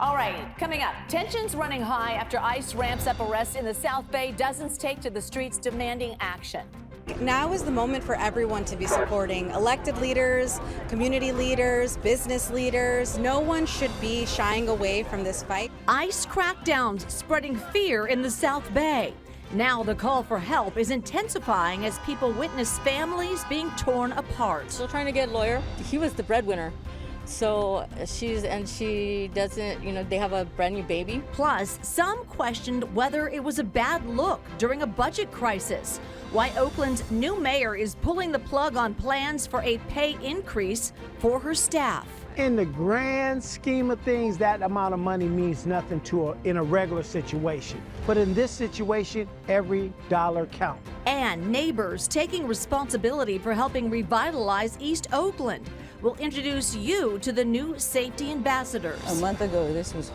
All right, coming up, tensions running high after ICE ramps up arrests in the South Bay. Dozens take to the streets demanding action. Now is the moment for everyone to be supporting elected leaders, community leaders, business leaders. No one should be shying away from this fight. ICE crackdowns spreading fear in the South Bay. Now the call for help is intensifying as people witness families being torn apart. Still trying to get a lawyer. He was the breadwinner. So she doesn't, they have a brand new baby. Plus, some questioned whether it was a bad look during a budget crisis. Why Oakland's new mayor is pulling the plug on plans for a pay increase for her staff. In the grand scheme of things, that amount of money means nothing in a regular situation. But in this situation, every dollar counts. And neighbors taking responsibility for helping revitalize East Oakland. We'll introduce you to the new safety ambassadors. A month ago, this was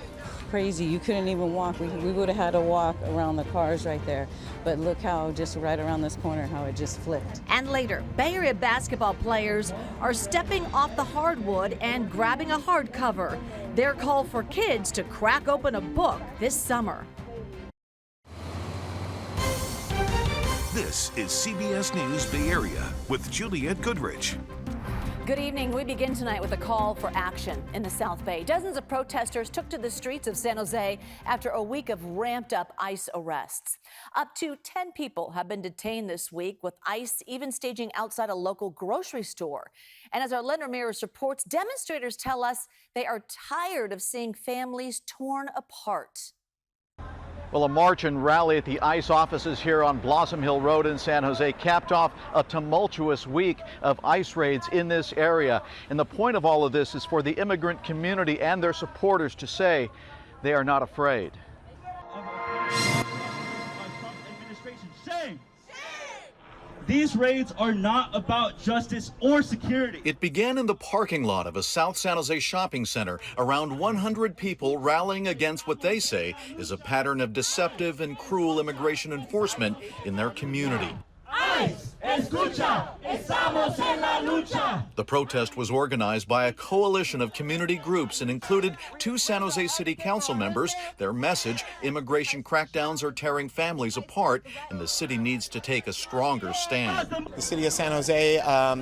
crazy. You couldn't even walk. We would have had to walk around the cars right there. But look how just right around this corner, how it just flipped. And later, Bay Area basketball players are stepping off the hardwood and grabbing a hardcover. Their call for kids to crack open a book this summer. This is CBS News Bay Area with Juliette Goodrich. Good evening. We begin tonight with a call for action in the South Bay. Dozens of protesters took to the streets of San Jose after a week of ramped up ICE arrests. Up to 10 people have been detained this week, with ICE even staging outside a local grocery store. And as our Len Ramirez reports, demonstrators tell us they are tired of seeing families torn apart. Well, a march and rally at the ICE offices here on Blossom Hill Road in San Jose capped off a tumultuous week of ICE raids in this area. And the point of all of this is for the immigrant community and their supporters to say they are not afraid. These raids are not about justice or security. It began in the parking lot of a South San Jose shopping center. Around 100 people rallying against what they say is a pattern of deceptive and cruel immigration enforcement in their community. ICE, escucha, estamos en la lucha. The protest was organized by a coalition of community groups and included 2 San Jose City Council members. Their message: immigration crackdowns are tearing families apart, and the city needs to take a stronger stand. The city of San Jose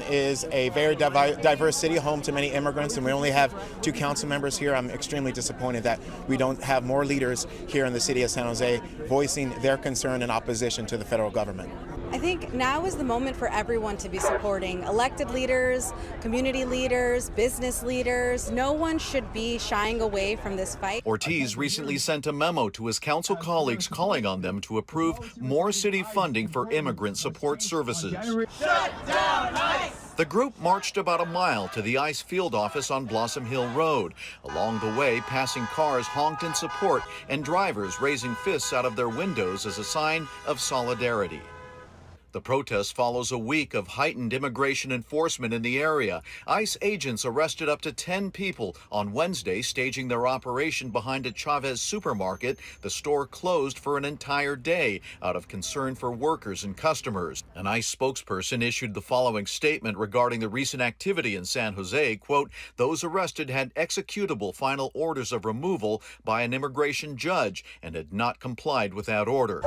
is a very diverse city, home to many immigrants, and we only have 2 council members here. I'm extremely disappointed that we don't have more leaders here in the city of San Jose voicing their concern and opposition to the federal government. I think now is the moment for everyone to be supporting elected leaders, community leaders, business leaders. No one should be shying away from this fight. Ortiz recently sent a memo to his council colleagues calling on them to approve more city funding for immigrant support services. Shut down ICE! The group marched about a mile to the ICE field office on Blossom Hill Road. Along the way, passing cars honked in support and drivers raising fists out of their windows as a sign of solidarity. The protest follows a week of heightened immigration enforcement in the area. ICE agents arrested up to 10 people on Wednesday, staging their operation behind a Chavez supermarket. The store closed for an entire day out of concern for workers and customers. An ICE spokesperson issued the following statement regarding the recent activity in San Jose. Quote, those arrested had executable final orders of removal by an immigration judge and had not complied with that order.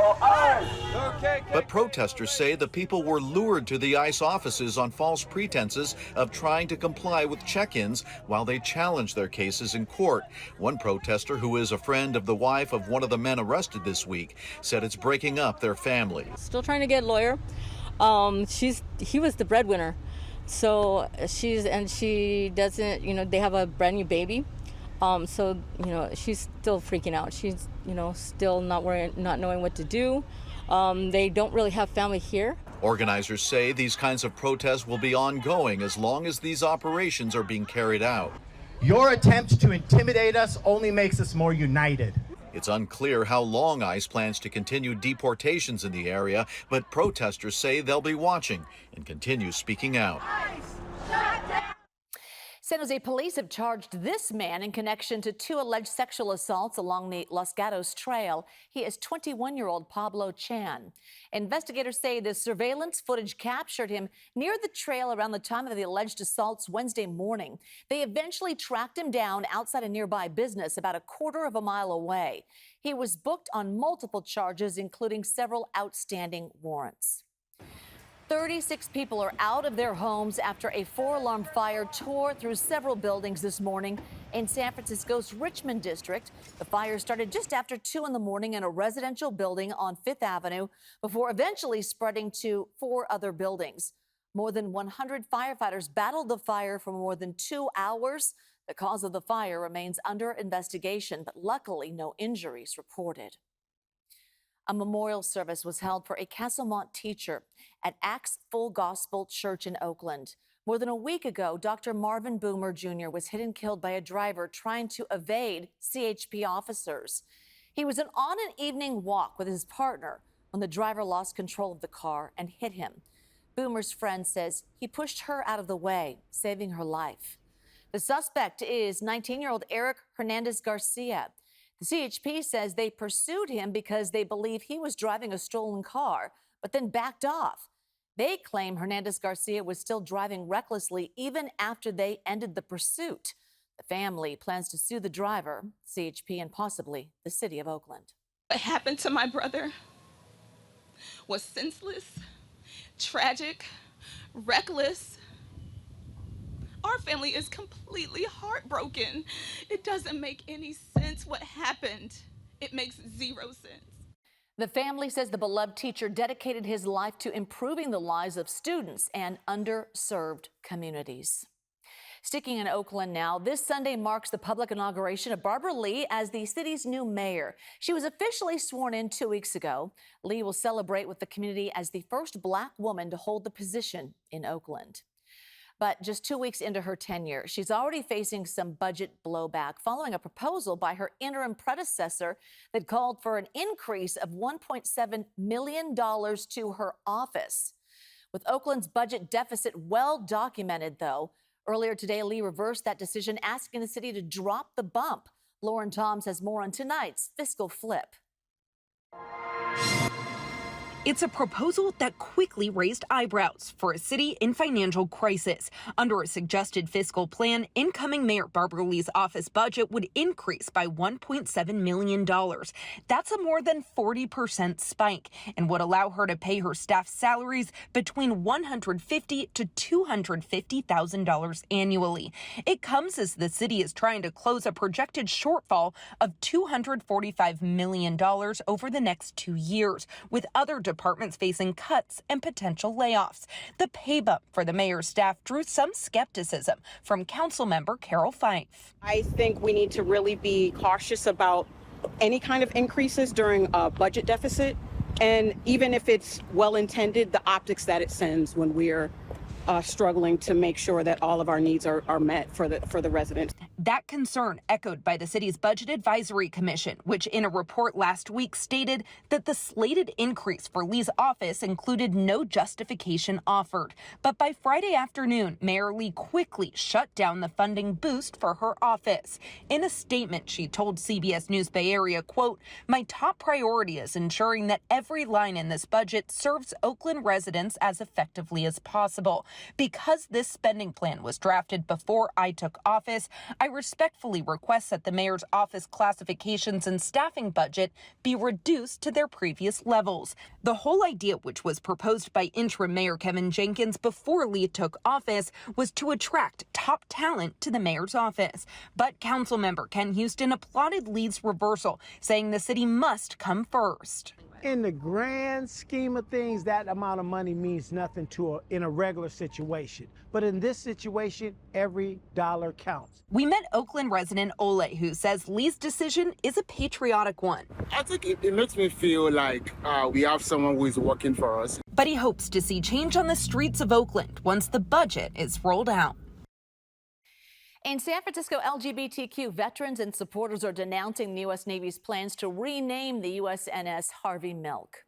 But protesters say the people were lured to the ICE offices on false pretenses of trying to comply with check-ins while they challenged their cases in court. One protester, who is a friend of the wife of one of the men arrested this week, said it's breaking up their family. Still trying to get a lawyer. He was the breadwinner. So she doesn't, they have a brand new baby. So she's still freaking out. She's, still not knowing what to do. They don't really have family here. Organizers say these kinds of protests will be ongoing as long as these operations are being carried out. Your attempt to intimidate us only makes us more united. It's unclear how long ICE plans to continue deportations in the area, but protesters say they'll be watching and continue speaking out. San Jose police have charged this man in connection to 2 alleged sexual assaults along the Los Gatos Trail. He is 21-year-old Pablo Chan. Investigators say the surveillance footage captured him near the trail around the time of the alleged assaults Wednesday morning. They eventually tracked him down outside a nearby business about a quarter of a mile away. He was booked on multiple charges, including several outstanding warrants. 36 people are out of their homes after a 4-alarm fire tore through several buildings this morning in San Francisco's Richmond district. The fire started just after 2 in the morning in a residential building on 5th Avenue before eventually spreading to 4 other buildings. More than 100 firefighters battled the fire for more than 2 hours. The cause of the fire remains under investigation, but luckily no injuries reported. A memorial service was held for a Castlemont teacher at Acts Full Gospel Church in Oakland. More than a week ago, Dr. Marvin Boomer Jr. was hit and killed by a driver trying to evade CHP officers. He was on an evening walk with his partner when the driver lost control of the car and hit him. Boomer's friend says he pushed her out of the way, saving her life. The suspect is 19-year-old Eric Hernandez Garcia. The CHP says they pursued him because they believe he was driving a stolen car, but then backed off. They claim Hernandez Garcia was still driving recklessly even after they ended the pursuit. The family plans to sue the driver, CHP, and possibly the city of Oakland. What happened to my brother was senseless, tragic, reckless. Our family is completely heartbroken. It doesn't make any sense what happened. It makes 0 sense. The family says the beloved teacher dedicated his life to improving the lives of students and underserved communities. Sticking in Oakland now, this Sunday marks the public inauguration of Barbara Lee as the city's new mayor. She was officially sworn in 2 weeks ago. Lee will celebrate with the community as the first Black woman to hold the position in Oakland. But just 2 weeks into her tenure, she's already facing some budget blowback following a proposal by her interim predecessor that called for an increase of $1.7 million to her office. With Oakland's budget deficit well documented, though, earlier today, Lee reversed that decision, asking the city to drop the bump. Lauren Toms has more on tonight's Fiscal Flip. It's a proposal that quickly raised eyebrows for a city in financial crisis. Under a suggested fiscal plan, incoming Mayor Barbara Lee's office budget would increase by $1.7 million. That's a more than 40% spike and would allow her to pay her staff salaries between $150,000 to $250,000 annually. It comes as the city is trying to close a projected shortfall of $245 million over the next 2 years, with other departments facing cuts and potential layoffs. The pay bump for the mayor's staff drew some skepticism from Councilmember Carol Fife. I think we need to really be cautious about any kind of increases during a budget deficit, and even if it's well-intended, the optics that it sends when we're struggling to make sure that all of our needs are met for the residents. That concern echoed by the city's Budget Advisory Commission, which in a report last week stated that the slated increase for Lee's office included no justification offered. But by Friday afternoon, Mayor Lee quickly shut down the funding boost for her office. In a statement, she told CBS News Bay Area, quote, "My top priority is ensuring that every line in this budget serves Oakland residents as effectively as possible. Because this spending plan was drafted before I took office, I respectfully request that the mayor's office classifications and staffing budget be reduced to their previous levels." The whole idea, which was proposed by interim Mayor Kevin Jenkins before Lee took office, was to attract top talent to the mayor's office. But Councilmember Ken Houston applauded Lee's reversal, saying the city must come first. In the grand scheme of things, that amount of money means nothing in a regular situation. But in this situation, every dollar counts. We met Oakland resident Ole, who says Lee's decision is a patriotic one. I think it makes me feel like we have someone who is working for us. But he hopes to see change on the streets of Oakland once the budget is rolled out. In San Francisco, LGBTQ veterans and supporters are denouncing the U.S. Navy's plans to rename the USNS Harvey Milk.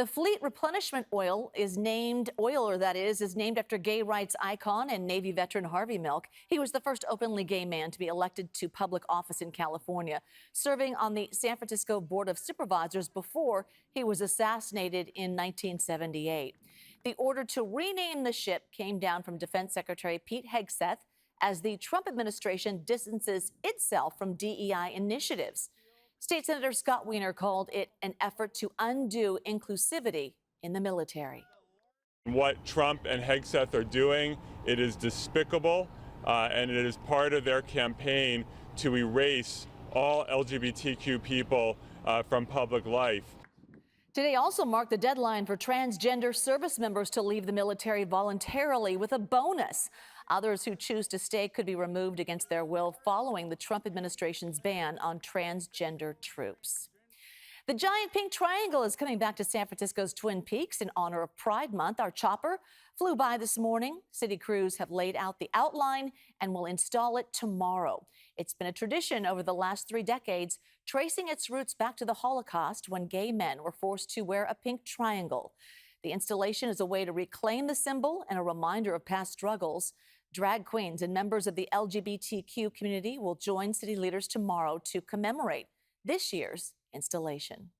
The Fleet Replenishment Oil is named after gay rights icon and Navy veteran Harvey Milk. He was the first openly gay man to be elected to public office in California, serving on the San Francisco Board of Supervisors before he was assassinated in 1978. The order to rename the ship came down from Defense Secretary Pete Hegseth as the Trump administration distances itself from DEI initiatives. State Senator Scott Wiener called it an effort to undo inclusivity in the military. What Trump and Hegseth are doing, it is despicable, and it is part of their campaign to erase all LGBTQ people from public life. Today also marked the deadline for transgender service members to leave the military voluntarily with a bonus. Others who choose to stay could be removed against their will following the Trump administration's ban on transgender troops. The giant pink triangle is coming back to San Francisco's Twin Peaks in honor of Pride Month. Our chopper flew by this morning. City crews have laid out the outline and will install it tomorrow. It's been a tradition over the last 3 decades, tracing its roots back to the Holocaust when gay men were forced to wear a pink triangle. The installation is a way to reclaim the symbol and a reminder of past struggles. Drag queens and members of the LGBTQ community will join city leaders tomorrow to commemorate this year's installation.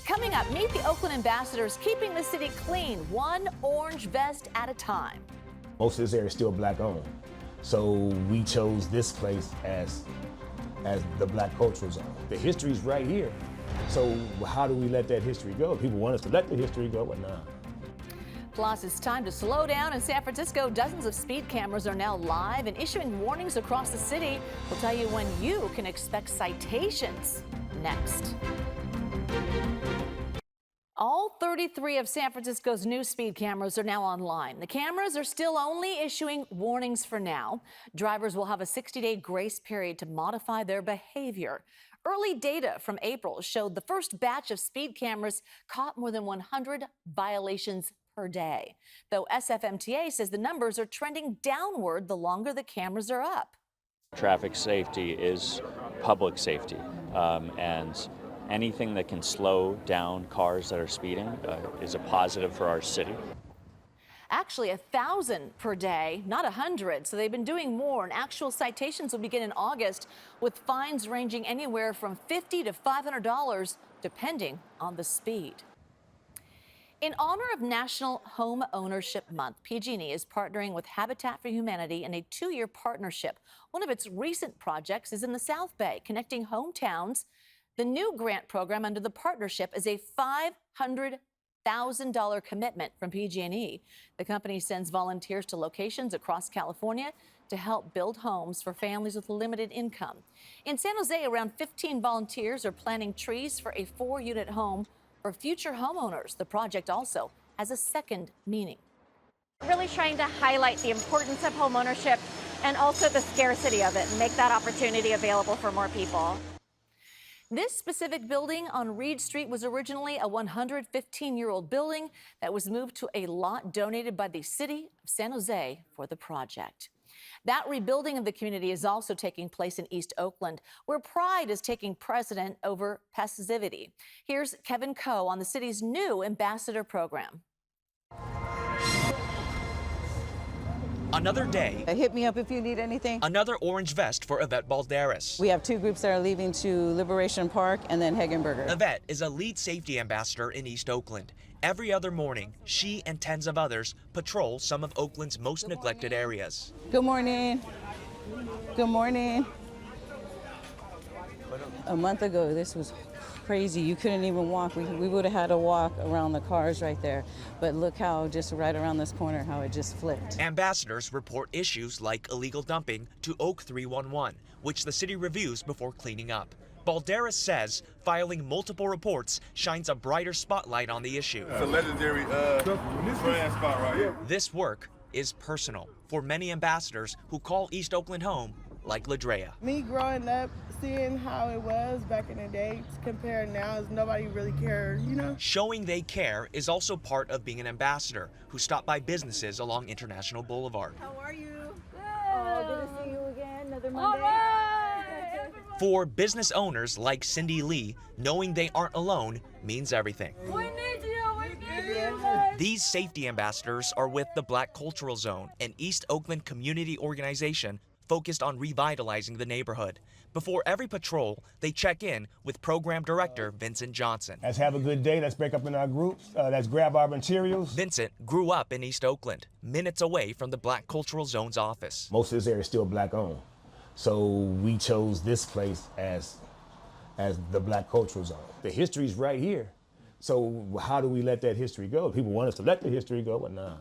Coming up, meet the Oakland ambassadors keeping the city clean, one orange vest at a time. Most of this area is still black owned. So we chose this place as the black cultural zone. The history's right here. So how do we let that history go? People want us to let the history go, but nah. Plus, it's time to slow down in San Francisco. Dozens of speed cameras are now live and issuing warnings across the city. We'll tell you when you can expect citations next. All 33 of San Francisco's new speed cameras are now online. The cameras are still only issuing warnings for now. Drivers will have a 60-day grace period to modify their behavior. Early data from April showed the first batch of speed cameras caught more than 100 violations per day, though SFMTA says the numbers are trending downward the longer the cameras are up. Traffic safety is public safety, and anything that can slow down cars that are speeding is a positive for our city. Actually, 1,000 per day, not 100. So they've been doing more, and actual citations will begin in August, with fines ranging anywhere from $50 to $500, depending on the speed. In honor of National Home Ownership Month, PG&E is partnering with Habitat for Humanity in a 2-year partnership. One of its recent projects is in the South Bay, connecting hometowns. The new grant program under the partnership is a $500,000 commitment from PG&E. The company sends volunteers to locations across California to help build homes for families with limited income. In San Jose, around 15 volunteers are planting trees for a 4-unit home for future homeowners. The project also has a second meaning. Really trying to highlight the importance of homeownership and also the scarcity of it and make that opportunity available for more people. This specific building on Reed Street was originally a 115-year-old building that was moved to a lot donated by the city of San Jose for the project. That rebuilding of the community is also taking place in East Oakland, where pride is taking precedent over passivity. Here's Kevin Coe on the city's new ambassador program. Another day. Hit me up if you need anything. Another orange vest for Yvette Balderas. We have 2 groups that are leaving to Liberation Park and then Hegenberger. Yvette is a lead safety ambassador in East Oakland. Every other morning, she and tens of others patrol some of Oakland's most neglected areas. Good morning. Good morning. A month ago, this was crazy. You couldn't even walk. We would have had to walk around the cars right there. But look how just right around this corner, how it just flipped. Ambassadors report issues like illegal dumping to Oak 311, which the city reviews before cleaning up. Balderas says filing multiple reports shines a brighter spotlight on the issue. It's a legendary brand spot right here. This work is personal for many ambassadors who call East Oakland home, like Ladrea. Me growing up, seeing how it was back in the day compared now, is nobody really cared, you know? Showing they care is also part of being an ambassador who stopped by businesses along International Boulevard. How are you? Good. Oh, good to see you again. Another Monday. All right. For business owners like Cindy Lee, knowing they aren't alone means everything. We need you. These safety ambassadors are with the Black Cultural Zone, an East Oakland community organization focused on revitalizing the neighborhood. Before every patrol, they check in with Program Director Vincent Johnson. Let's have a good day. Let's break up in our groups. Let's grab our materials. Vincent grew up in East Oakland, minutes away from the Black Cultural Zone's office. Most of this area is still black owned. So we chose this place as the Black Cultural Zone. The history's right here. So how do we let that history go? People want us to let the history go, but nah.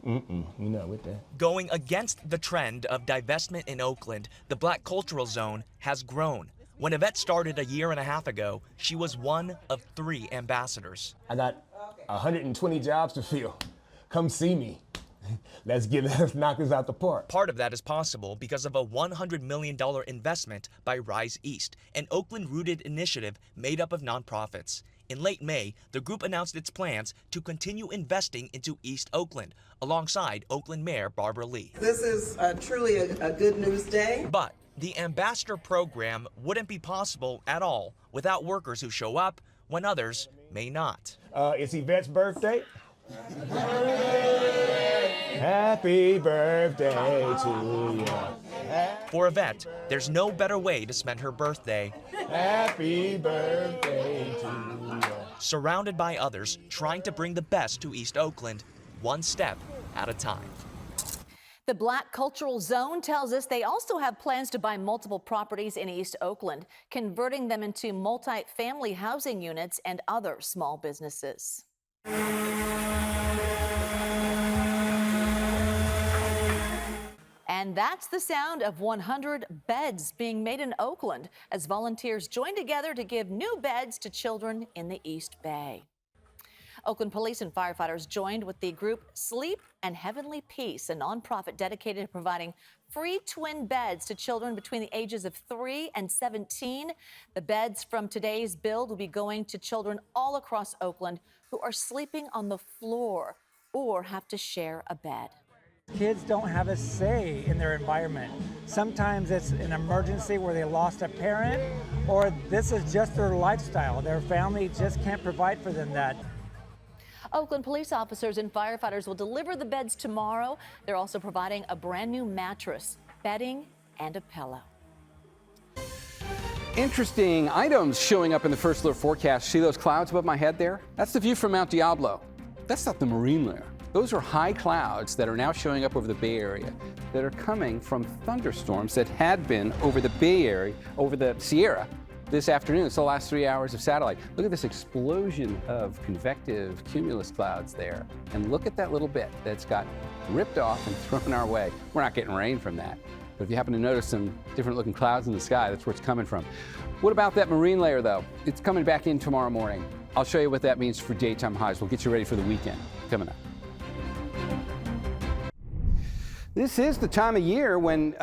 We're not with that. Going against the trend of divestment in Oakland, the Black Cultural Zone has grown. When Yvette started a year and a half ago, she was one of 3 ambassadors. I got 120 jobs to fill. Come see me. Let's knock this out the park. Part of that is possible because of a $100 million investment by Rise East, an Oakland-rooted initiative made up of nonprofits. In late May, the group announced its plans to continue investing into East Oakland, alongside Oakland Mayor Barbara Lee. This is truly a good news day. But the ambassador program wouldn't be possible at all without workers who show up when others may not. It's Yvette's birthday. Happy birthday to you. For Yvette, there's no better way to spend her birthday. Happy birthday to you. Surrounded by others trying to bring the best to East Oakland, one step at a time. The Black Cultural Zone tells us they also have plans to buy multiple properties in East Oakland, converting them into multi-family housing units and other small businesses. And that's the sound of 100 beds being made in Oakland as volunteers join together to give new beds to children in the East Bay. Oakland police and firefighters joined with the group Sleep and Heavenly Peace, a nonprofit dedicated to providing free twin beds to children between the ages of 3 and 17. The beds from today's build will be going to children all across Oakland who are sleeping on the floor or have to share a bed. Kids don't have a say in their environment. Sometimes it's an emergency where they lost a parent, or this is just their lifestyle. Their family just can't provide for them that. Oakland police officers and firefighters will deliver the beds tomorrow. They're also providing a brand new mattress, bedding, and a pillow. Interesting items showing up in the first alert forecast. See those clouds above my head there? That's the view from Mount Diablo. That's not the marine layer. Those are high clouds that are now showing up over the Bay Area that are coming from thunderstorms that had been over the Bay Area, over the Sierra this afternoon. It's the last 3 hours of satellite. Look at this explosion of convective cumulus clouds there. And look at that little bit that's got ripped off and thrown our way. We're not getting rain from that. But if you happen to notice some different looking clouds in the sky, that's where it's coming from. What about that marine layer though? It's coming back in tomorrow morning. I'll show you what that means for daytime highs. We'll get you ready for the weekend coming up. This is the time of year when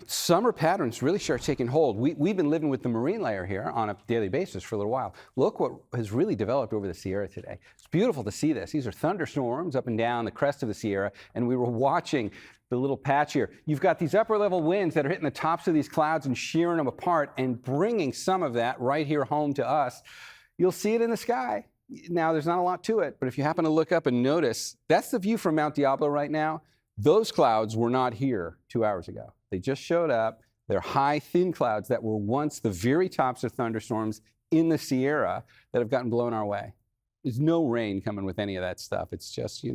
summer patterns really start taking hold. We've been living with the marine layer here on a daily basis for a little while. Look what has really developed over the Sierra today. It's beautiful to see this. These are thunderstorms up and down the crest of the Sierra, and we were watching the little patch here. You've got these upper level winds that are hitting the tops of these clouds and shearing them apart and bringing some of that right here home to us. You'll see it in the sky. Now, there's not a lot to it, but if you happen to look up and notice, that's the view from Mount Diablo right now. Those clouds were not here 2 hours ago. They just showed up. They're high, thin clouds that were once the very tops of thunderstorms in the Sierra that have gotten blown our way. There's no rain coming with any of that stuff. It's just,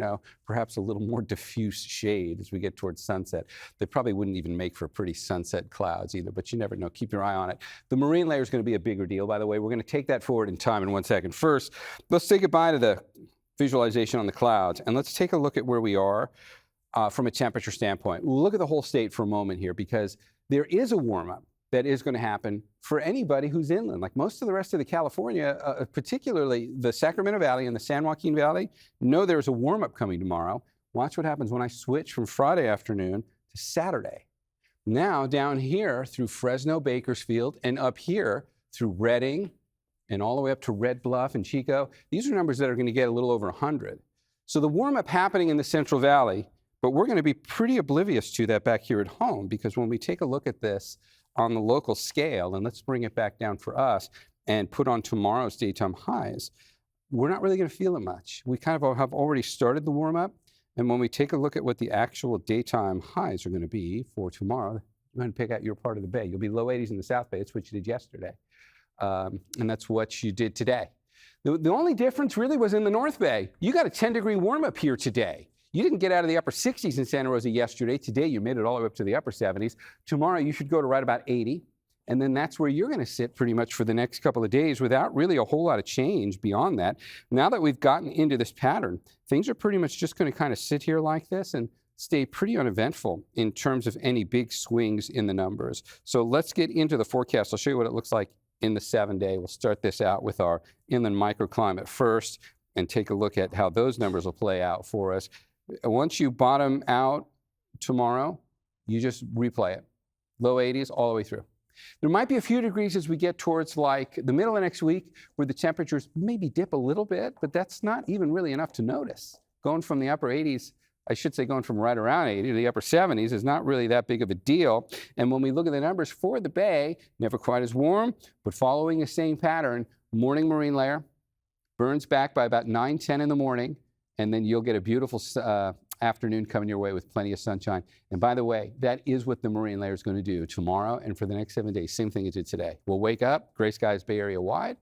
perhaps a little more diffuse shade as we get towards sunset. They probably wouldn't even make for pretty sunset clouds either, but you never know. Keep your eye on it. The marine layer is going to be a bigger deal, by the way. We're going to take that forward in time in 1 second. First, let's say goodbye to the visualization on the clouds, and let's take a look at where we are from a temperature standpoint. Look at the whole state for a moment here, because there is a warm-up that is going to happen for anybody who's inland. Like most of the rest of the California, particularly the Sacramento Valley and the San Joaquin Valley, know there's a warm-up coming tomorrow. Watch what happens when I switch from Friday afternoon to Saturday. Now down here through Fresno, Bakersfield, and up here through Redding and all the way up to Red Bluff and Chico, these are numbers that are going to get a little over 100. So the warm-up happening in the Central Valley, but we're going to be pretty oblivious to that back here at home, because when we take a look at this on the local scale, and let's bring it back down for us and put on tomorrow's daytime highs, we're not really going to feel it much. We kind of have already started the warm-up. And when we take a look at what the actual daytime highs are going to be for tomorrow, go ahead and pick out your part of the bay. You'll be low 80s in the South Bay. That's what you did yesterday. And that's what you did today. The only difference really was in the North Bay. You got a 10-degree warm-up here today. You didn't get out of the upper 60s in Santa Rosa yesterday. Today, you made it all the way up to the upper 70s. Tomorrow, you should go to right about 80. And then that's where you're going to sit pretty much for the next couple of days without really a whole lot of change beyond that. Now that we've gotten into this pattern, things are pretty much just going to kind of sit here like this and stay pretty uneventful in terms of any big swings in the numbers. So let's get into the forecast. I'll show you what it looks like in the 7-day. We'll start this out with our inland microclimate first and take a look at how those numbers will play out for us. Once you bottom out tomorrow, you just replay it. Low 80s all the way through. There might be a few degrees as we get towards like the middle of next week where the temperatures maybe dip a little bit, but that's not even really enough to notice. Going from the upper 80s, I should say going from right around 80 to the upper 70s is not really that big of a deal. And when we look at the numbers for the bay, never quite as warm, but following the same pattern, morning marine layer burns back by about 9, 10 in the morning, and then you'll get a beautiful afternoon coming your way with plenty of sunshine. And by the way, that is what the marine layer is going to do tomorrow and for the next 7 days. Same thing it did today. We'll wake up, gray skies Bay Area wide,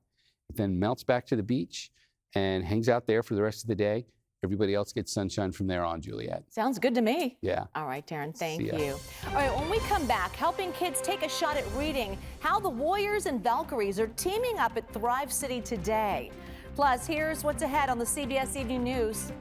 then melts back to the beach and hangs out there for the rest of the day. Everybody else gets sunshine from there on, Juliet. Sounds good to me. Yeah. All right, Darren, thank you. All right, when we come back, helping kids take a shot at reading, how the Warriors and Valkyries are teaming up at Thrive City today. Plus, here's what's ahead on the CBS Evening News.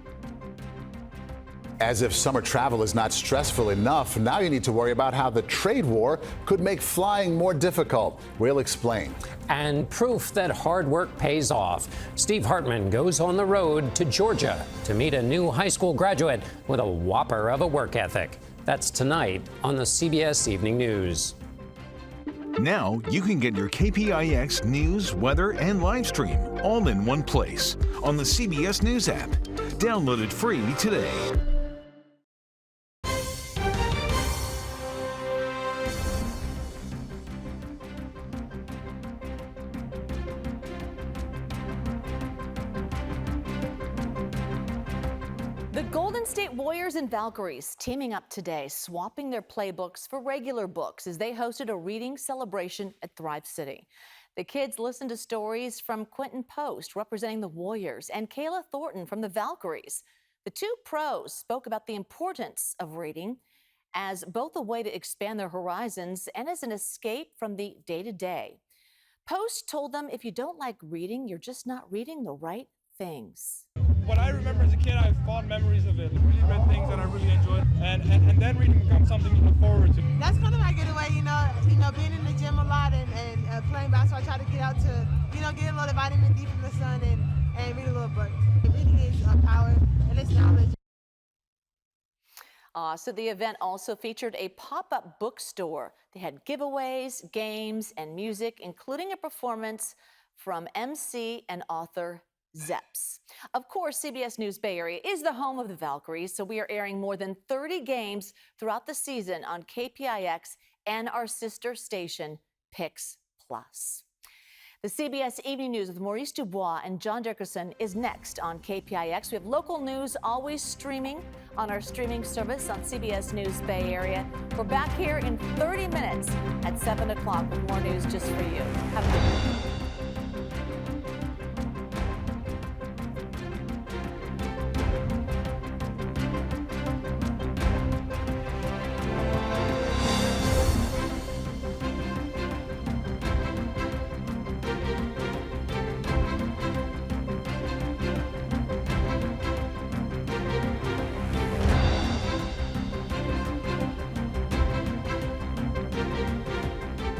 As if summer travel is not stressful enough, now you need to worry about how the trade war could make flying more difficult. We'll explain. And proof that hard work pays off. Steve Hartman goes on the road to Georgia to meet a new high school graduate with a whopper of a work ethic. That's tonight on the CBS Evening News. Now you can get your KPIX news, weather, and live stream all in one place on the CBS News app. Download it free today. The Golden State Warriors and Valkyries teaming up today, swapping their playbooks for regular books as they hosted a reading celebration at Thrive City. The kids listened to stories from Quentin Post, representing the Warriors, and Kayla Thornton from the Valkyries. The two pros spoke about the importance of reading as both a way to expand their horizons and as an escape from the day-to-day. Post told them if you don't like reading, you're just not reading the right things. What I remember as a kid, I have fond memories of it. I really read things that I really enjoyed, and then reading becomes something you look forward to. That's kind of my getaway, you know, being in the gym a lot and playing basketball. I try to get out to, get a little vitamin D from the sun and read a little book. Reading is power and it's knowledge. So the event also featured a pop-up bookstore. They had giveaways, games, and music, including a performance from MC and author Zeps. Of course, CBS News Bay Area is the home of the Valkyries, so we are airing more than 30 games throughout the season on KPIX and our sister station, Pix Plus. The CBS Evening News with Maurice Dubois and John Dickerson is next on KPIX. We have local news always streaming on our streaming service on CBS News Bay Area. We're back here in 30 minutes at 7 o'clock with more news just for you. Have a good day.